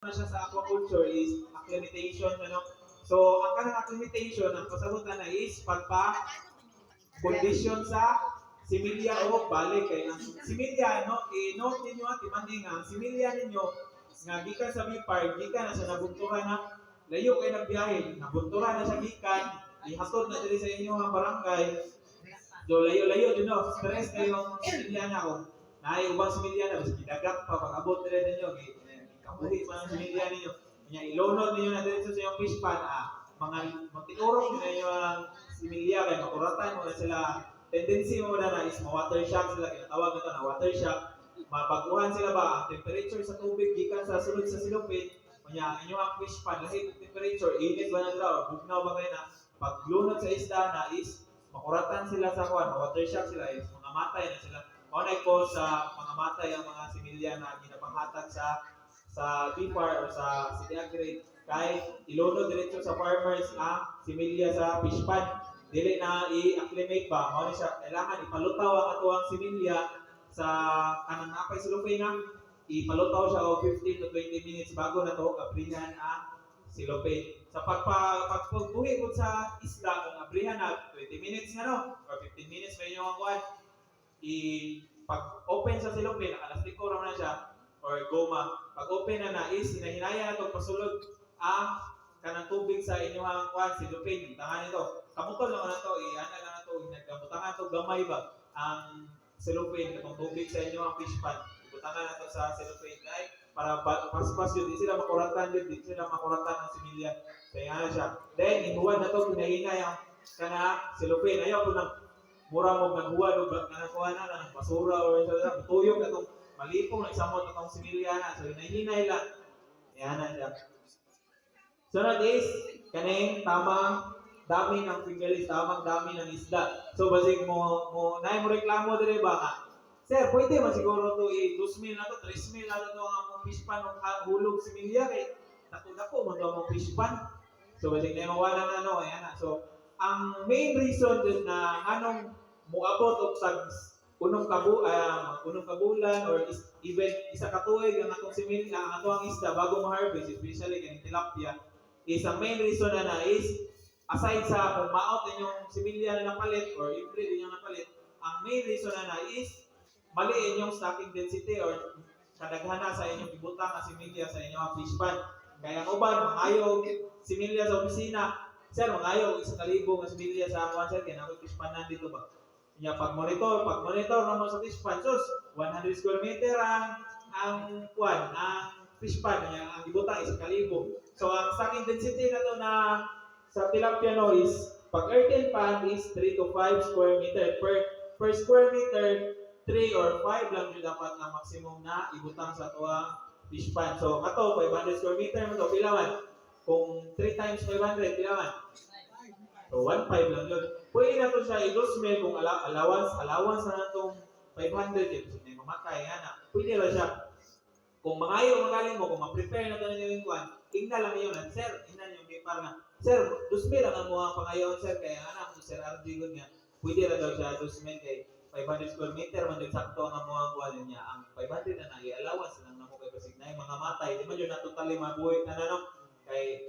na siya sa aquaculture is acclimatation, ano. So, ang kanang acclimatation, ang kasagutan na is pagpa-condition sa similya o balik. Kay ang similya, no, i-note ninyo at imanding ang similya ninyo, nga gikan sa Bipar, gikan na siya nabuntuhan na, layo kay nagbiyahe, nabuntuhan na siya gikan, ihatod na diri sa inyo ang barangay, so layo-layo din no, stress kayo ang similya na ako. Naay ubang similya na, basta kidagat pa, pag-abot diri ninyo, kabuhi pa ang similya ninyo. Kanya ilunod ninyo na dito sa iyong fish pan, mga magtiturong din ninyo ang similya, kaya makuratan mo na sila. Tendency mo na is ma-water shock sila, kinatawag na ito na water shock. Mabaguhan sila ba ang temperature sa tubig, gikan sa sulod sa silupin, kanya ang inyong fish pan, lahit ang temperature, init ba na sila, o bugnaw ba kayo na, paglunod sa isda na is, makuratan sila sa kuwan, ma-water shock sila, is mga matay na sila. Onay ko sa mga matay ang mga similya na ginapanghatag sa Bipar o sa City Agri, kay ilunod diretso sa farmers ang similya sa fish pan. Dili na i-acclimate ba, mao ni siya kailangan ipalutaw ang atuang similya sa kanang napay silupin na ipalutaw siya og 15 to 20 minutes bago na to abrihan ang silupin. Sa pagbuhi ko sa isda kung abrihan na 20 minutes nga no or 15 minutes may inyo ang kuan, pag-open sa silupin, nakalastiko raman na siya or goma. Pag-open na is hinahinaya na itong pasulod ang kanang tubig sa inyong kuan silupin. Tangan ito. Kamutol lang na ito, ana lang na ito, nagkabutangan ito, gamay ba ang silupin, itong tubig sa inyong fish pan. Butangan na ito sa silupin. Dahil para paspas yun, di sila makuratan yun, di sila makuratan ng similya. Kaya nga siya. Then, inuwan na ito, hinahinay ang kana silupin. Ayaw po nang mura mo naghuwad o nanakuha na ng basura o tuyok na itong malipong na isamot na itong similya na. So, hinahinay lang. Yan na siya. Sunod is, kaning tamang dami ng fingerlings, tamang dami ng isda. So, basig mo reklamo dire ba nga, sir, pwede man siguro to 2,000 na to, 3,000 na to ang fish pan ng hulog similya kay natulako mo to ang fish pan. So, basig na mawala na no, ayan na. So, ang main reason dun na anong muabot og sa unong kabulan or even isa ka tuig ang atong similya, ang atong isda bago ma-harvest, especially kaning tilapia, is ang main reason na is aside sa kung maot inyong similya na napalit or April inyong napalit, ang main reason na is mali inyong stocking density or kadaghana sa inyong ibutang na similya sa inyong fish pan. Kaya ang uban, mangayo similya sa opisina, sir, mangayo 1,000 nga similya sa kuan sir, kaya nakoy fish pan dito ba? Kaya pag-monitor naman sa fish pan, sus, 100 square meter ang fish pan, ang ibutang 1,000. So, ang stocking density na to na sa tilapia no is, pag earthen pan is 3 to 5 square meter. Per square meter, 3 or 5 lang yun dapat na maximum na ibutang sa tuwang fish pan. So, ato, 500 square meter mo to, pilawan. Kung 3 times 500, pilawan. So, 1.5 lang yun. Pwede na to siya i-dosmil kung allowance na itong 500, yun, may mamatay, na. Pwede na siya. Kung mangayo magaling mo, kung ma-prepare na ito ninyo yung kwan, igna lang yun, sir, igna yung Bipar na, sir, 2,000 ang mga pangayon, sir, kaya anak ko, sir, RG good nga, pwede na daw siya 2,000 kay 500 square meter, man din sakto ang mga kwan niya, ang 500 na i-allowance lang na mo kay Basig na yung mga matay, di man yun na totally mabuhay na no, kay